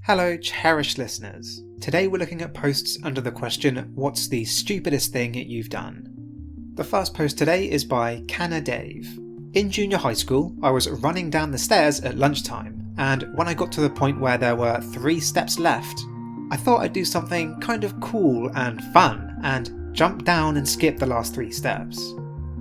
Hello, cherished listeners. Today we're looking at posts under the question, what's the stupidest thing you've done? The first post today is by Canna Dave. In junior high school, I was running down the stairs at lunchtime, and when I got to the point where there were 3 steps left, I thought I'd do something kind of cool and fun, and jump down and skip the last 3 steps.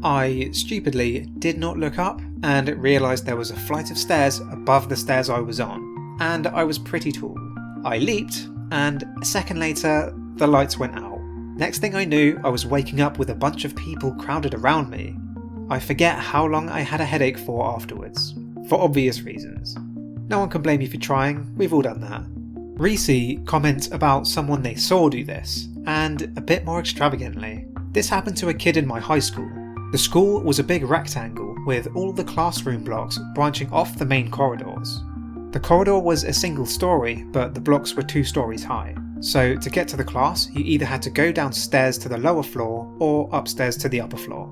I stupidly did not look up and realised there was a flight of stairs above the stairs I was on, and I was pretty tall. I leaped, and a second later, the lights went out. Next thing I knew, I was waking up with a bunch of people crowded around me. I forget how long I had a headache for afterwards, for obvious reasons. No one can blame you for trying, we've all done that. Reese comments about someone they saw do this, and a bit more extravagantly. This happened to a kid in my high school. The school was a big rectangle with all the classroom blocks branching off the main corridors. The corridor was a single story, but the blocks were 2 stories high. So to get to the class, you either had to go downstairs to the lower floor or upstairs to the upper floor.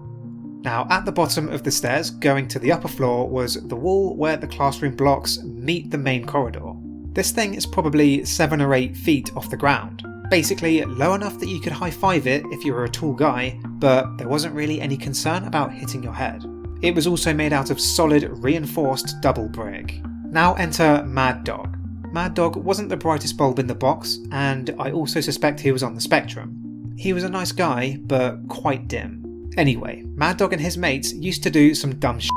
Now at the bottom of the stairs going to the upper floor was the wall where the classroom blocks meet the main corridor. This thing is probably 7 or 8 feet off the ground. Basically low enough that you could high-five it if you were a tall guy, but there wasn't really any concern about hitting your head. It was also made out of solid reinforced double brick. Now enter Mad Dog. Mad Dog wasn't the brightest bulb in the box, and I also suspect he was on the spectrum. He was a nice guy, but quite dim. Anyway, Mad Dog and his mates used to do some dumb shit,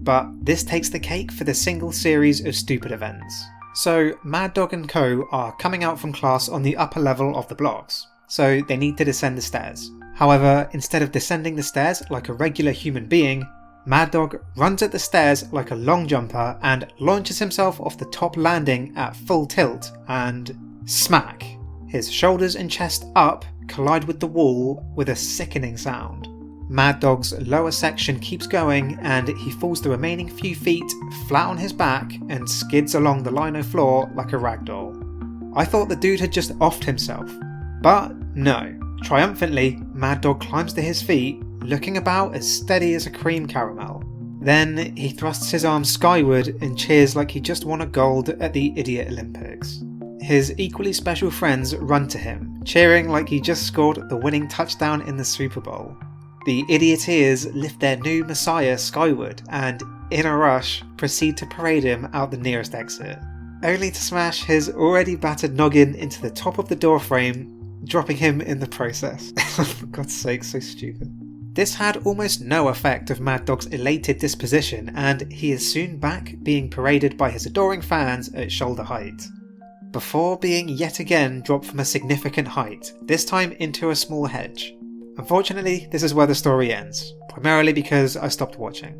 but this takes the cake for the single series of stupid events. So Mad Dog and co are coming out from class on the upper level of the blocks, so they need to descend the stairs. However, instead of descending the stairs like a regular human being, Mad Dog runs at the stairs like a long jumper and launches himself off the top landing at full tilt and smack! His shoulders and chest up collide with the wall with a sickening sound. Mad Dog's lower section keeps going and he falls the remaining few feet flat on his back and skids along the lino floor like a ragdoll. I thought the dude had just offed himself, but no. Triumphantly, Mad Dog climbs to his feet, looking about as steady as a cream caramel. Then he thrusts his arms skyward and cheers like he just won a gold at the Idiot Olympics. His equally special friends run to him, cheering like he just scored the winning touchdown in the Super Bowl. The Idioteers lift their new messiah skyward and, in a rush, proceed to parade him out the nearest exit, only to smash his already battered noggin into the top of the doorframe, dropping him in the process. For God's sake, so stupid. This had almost no effect of Mad Dog's elated disposition, and he is soon back being paraded by his adoring fans at shoulder height, before being yet again dropped from a significant height, this time into a small hedge. Unfortunately, this is where the story ends, primarily because I stopped watching.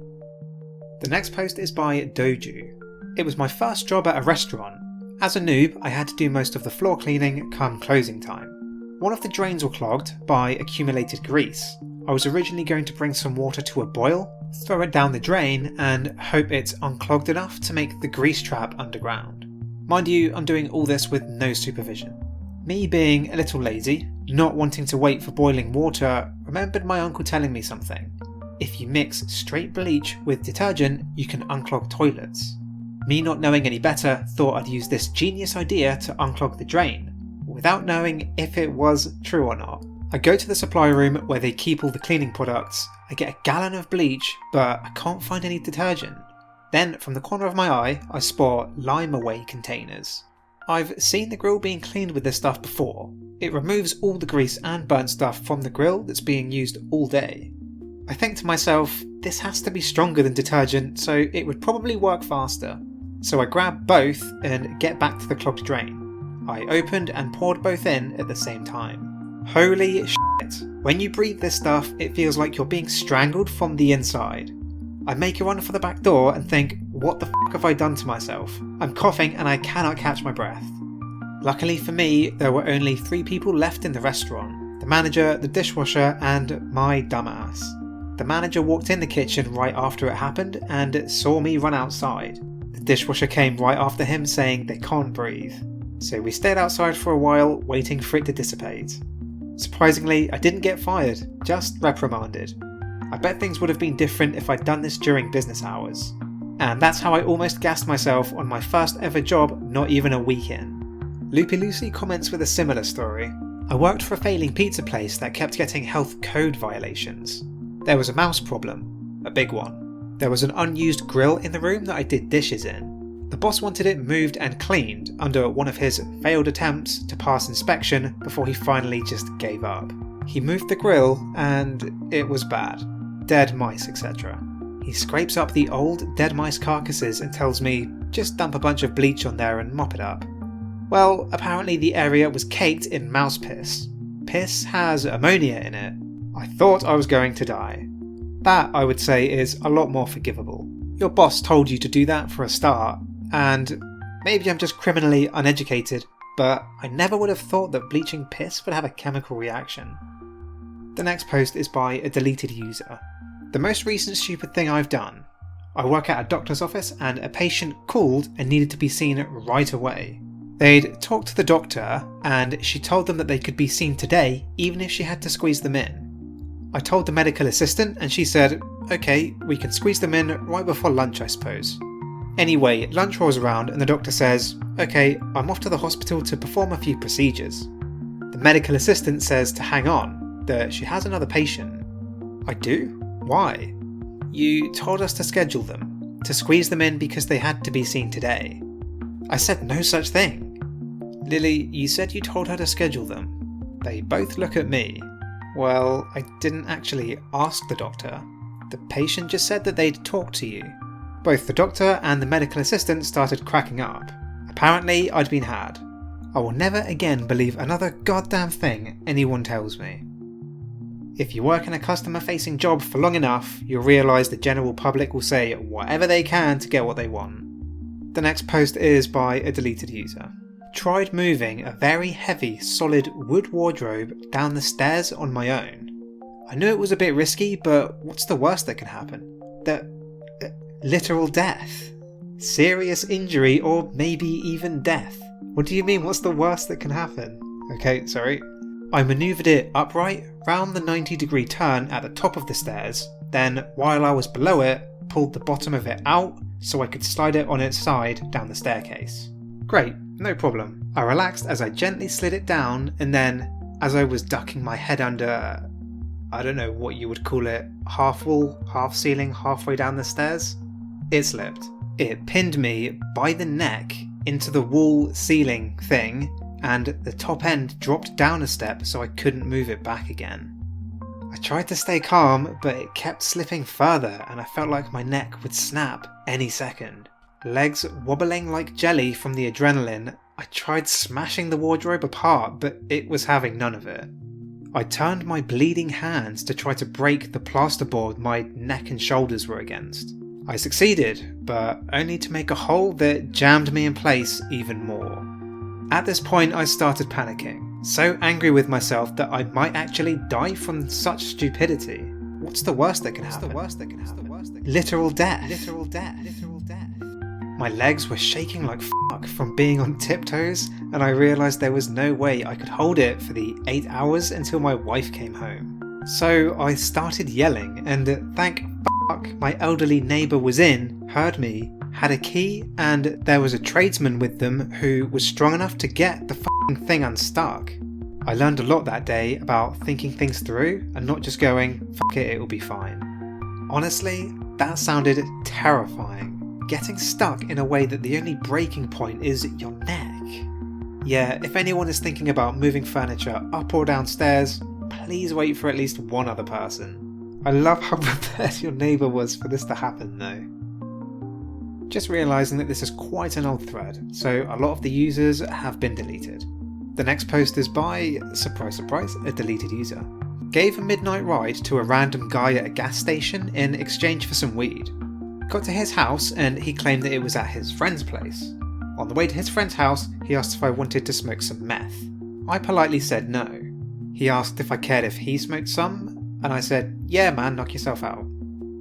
The next post is by Doju. It was my first job at a restaurant. As a noob, I had to do most of the floor cleaning come closing time. One of the drains were clogged by accumulated grease. I was originally going to bring some water to a boil, throw it down the drain, and hope it's unclogged enough to make the grease trap underground. Mind you, I'm doing all this with no supervision. Me being a little lazy, not wanting to wait for boiling water, remembered my uncle telling me something. If you mix straight bleach with detergent, you can unclog toilets. Me not knowing any better, thought I'd use this genius idea to unclog the drain, without knowing if it was true or not. I go to the supply room where they keep all the cleaning products, I get a gallon of bleach, but I can't find any detergent. Then, from the corner of my eye, I spot lime away containers. I've seen the grill being cleaned with this stuff before. It removes all the grease and burnt stuff from the grill that's being used all day. I think to myself, this has to be stronger than detergent, so it would probably work faster. So I grab both and get back to the clogged drain. I opened and poured both in at the same time. Holy shit, when you breathe this stuff, it feels like you're being strangled from the inside. I make a run for the back door and think, what the fuck have I done to myself? I'm coughing and I cannot catch my breath. Luckily for me, there were only 3 people left in the restaurant. The manager, the dishwasher, and my dumbass. The manager walked in the kitchen right after it happened and saw me run outside. The dishwasher came right after him saying they can't breathe. So we stayed outside for a while waiting for it to dissipate. Surprisingly, I didn't get fired, just reprimanded. I bet things would have been different if I'd done this during business hours. And that's how I almost gassed myself on my first ever job not even a week in. Loopy Lucy comments with a similar story. I worked for a failing pizza place that kept getting health code violations. There was a mouse problem, a big one. There was an unused grill in the room that I did dishes in. The boss wanted it moved and cleaned under one of his failed attempts to pass inspection before he finally just gave up. He moved the grill and it was bad. Dead mice, etc. He scrapes up the old dead mice carcasses and tells me, just dump a bunch of bleach on there and mop it up. Well, apparently the area was caked in mouse piss. Piss has ammonia in it. I thought I was going to die. That, I would say, is a lot more forgivable. Your boss told you to do that for a start, and maybe I'm just criminally uneducated, but I never would have thought that bleaching piss would have a chemical reaction. The next post is by a deleted user. The most recent stupid thing I've done. I work at a doctor's office and a patient called and needed to be seen right away. They'd talked to the doctor and she told them that they could be seen today even if she had to squeeze them in. I told the medical assistant and she said, okay, we can squeeze them in right before lunch I suppose. Anyway, lunch rolls around and the doctor says, okay, I'm off to the hospital to perform a few procedures. The medical assistant says to hang on, that she has another patient. I do? Why? You told us to schedule them, to squeeze them in because they had to be seen today. I said no such thing. Lily, you said you told her to schedule them. They both look at me. Well, I didn't actually ask the doctor. The patient just said that they'd talk to you. Both the doctor and the medical assistant started cracking up. Apparently, I'd been had. I will never again believe another goddamn thing anyone tells me. If you work in a customer-facing job for long enough, you'll realise the general public will say whatever they can to get what they want. The next post is by a deleted user. Tried moving a very heavy, solid wood wardrobe down the stairs on my own. I knew it was a bit risky, but what's the worst that can happen? Literal death. Serious injury or maybe even death. What do you mean, what's the worst that can happen? Okay, sorry. I manoeuvred it upright, round the 90-degree turn at the top of the stairs, then, while I was below it, pulled the bottom of it out so I could slide it on its side down the staircase. Great, no problem. I relaxed as I gently slid it down, and then, as I was ducking my head under, I don't know what you would call it, half wall, half ceiling, halfway down the stairs, it slipped. It pinned me by the neck into the wall ceiling thing, and the top end dropped down a step so I couldn't move it back again. I tried to stay calm, but it kept slipping further and I felt like my neck would snap any second. Legs wobbling like jelly from the adrenaline, I tried smashing the wardrobe apart, but it was having none of it. I turned my bleeding hands to try to break the plasterboard my neck and shoulders were against. I succeeded, but only to make a hole that jammed me in place even more. At this point I started panicking, so angry with myself that I might actually die from such stupidity. What's the worst that can happen? Literal death. Literal death. Literal death. My legs were shaking like fuck from being on tiptoes, and I realised there was no way I could hold it for the 8 hours until my wife came home. So I started yelling, and thank fuck my elderly neighbour was in, heard me, had a key, and there was a tradesman with them who was strong enough to get the f***ing thing unstuck. I learned a lot that day about thinking things through and not just going, fuck it, it'll be fine. Honestly, that sounded terrifying. Getting stuck in a way that the only breaking point is your neck. Yeah, if anyone is thinking about moving furniture up or downstairs, please wait for at least one other person. I love how prepared your neighbour was for this to happen though. Just realising that this is quite an old thread, so a lot of the users have been deleted. The next post is by, surprise surprise, a deleted user. Gave a midnight ride to a random guy at a gas station in exchange for some weed. Got to his house and he claimed that it was at his friend's place. On the way to his friend's house, he asked if I wanted to smoke some meth. I politely said no. He asked if I cared if he smoked some, and I said, yeah man, knock yourself out.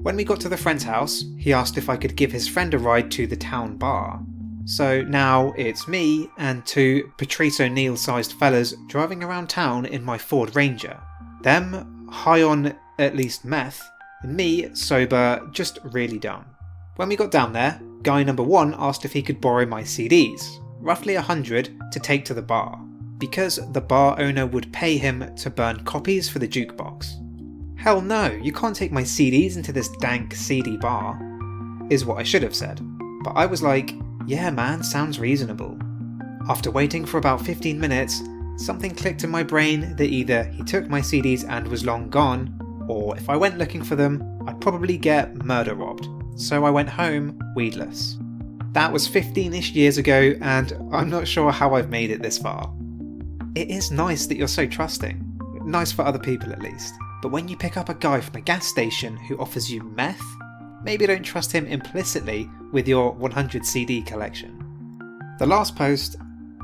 When we got to the friend's house, he asked if I could give his friend a ride to the town bar. So now it's me and two Patrice O'Neill-sized fellas driving around town in my Ford Ranger. Them high on at least meth, and me sober, just really dumb. When we got down there, guy number one asked if he could borrow my CDs. roughly 100 to take to the bar, because the bar owner would pay him to burn copies for the jukebox. Hell no, you can't take my CDs into this dank CD bar, is what I should have said. But I was like, yeah man, sounds reasonable. After waiting for about 15 minutes, something clicked in my brain that either he took my CDs and was long gone, or if I went looking for them, I'd probably get murder robbed. So I went home weedless. That was 15-ish years ago, and I'm not sure how I've made it this far. It is nice that you're so trusting. Nice for other people at least. But when you pick up a guy from a gas station who offers you meth, maybe don't trust him implicitly with your 100 CD collection. The last post,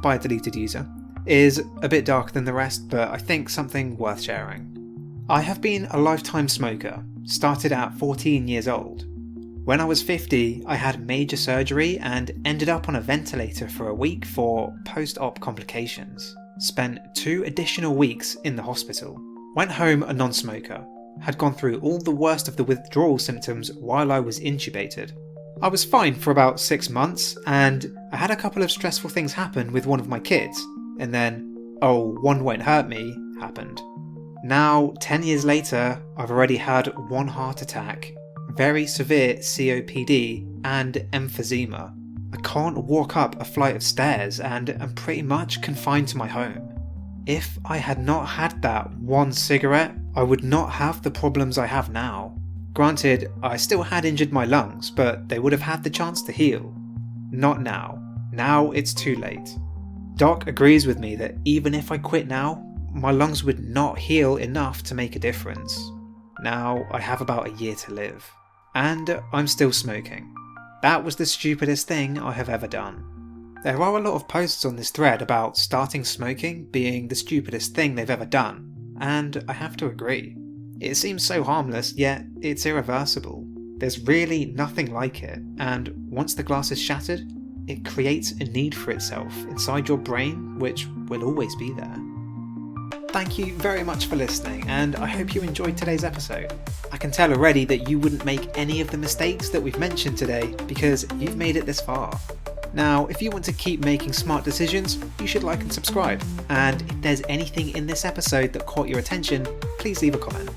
by a deleted user, is a bit darker than the rest, but I think something worth sharing. I have been a lifetime smoker, started at 14 years old. When I was 50, I had major surgery and ended up on a ventilator for a week for post-op complications. Spent 2 additional weeks in the hospital. Went home a non-smoker. Had gone through all the worst of the withdrawal symptoms while I was intubated. I was fine for about 6 months, and I had a couple of stressful things happen with one of my kids, and then, oh, one won't hurt me, happened. Now, 10 years later, I've already had 1 heart attack, very severe COPD, and emphysema. I can't walk up a flight of stairs and am pretty much confined to my home. If I had not had that 1 cigarette, I would not have the problems I have now. Granted, I still had injured my lungs, but they would have had the chance to heal. Not now. Now it's too late. Doc agrees with me that even if I quit now, my lungs would not heal enough to make a difference. Now I have about a year to live. And I'm still smoking. That was the stupidest thing I have ever done. There are a lot of posts on this thread about starting smoking being the stupidest thing they've ever done, and I have to agree. It seems so harmless, yet it's irreversible. There's really nothing like it, and once the glass is shattered, it creates a need for itself inside your brain, which will always be there. Thank you very much for listening, and I hope you enjoyed today's episode. I can tell already that you wouldn't make any of the mistakes that we've mentioned today because you've made it this far. Now, if you want to keep making smart decisions, you should like and subscribe. And if there's anything in this episode that caught your attention, please leave a comment.